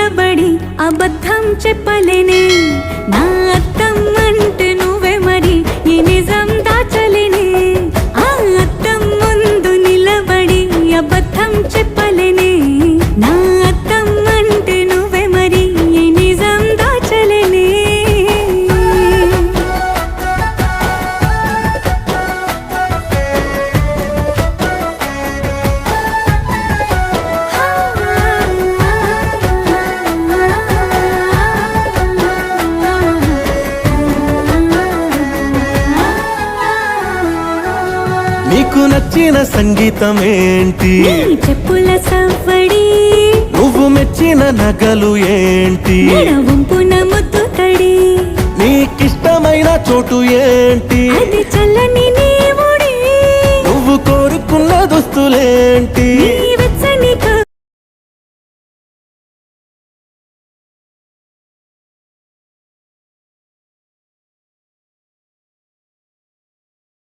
నిలబడి అబద్ధం చెప్పలేనే నా అద్దం అంటే నువ్వే మరి ఈ నిజం దాచలేనే ఆ అద్దం ముందు నిలబడి అబద్ధం చెప్పలేనే నా అద్దం అంటే నువ్వే మరి ఈ నిజం దాచలేనే నీకు నచ్చిన సంగీతం ఏంటి నీ చెప్పుల సవ్వడి నువ్వు మెచ్చిన నగలు ఏంటి వంపున ముద్దు తడి నీకిష్టమైన చోటు ఏంటి అది చల్లని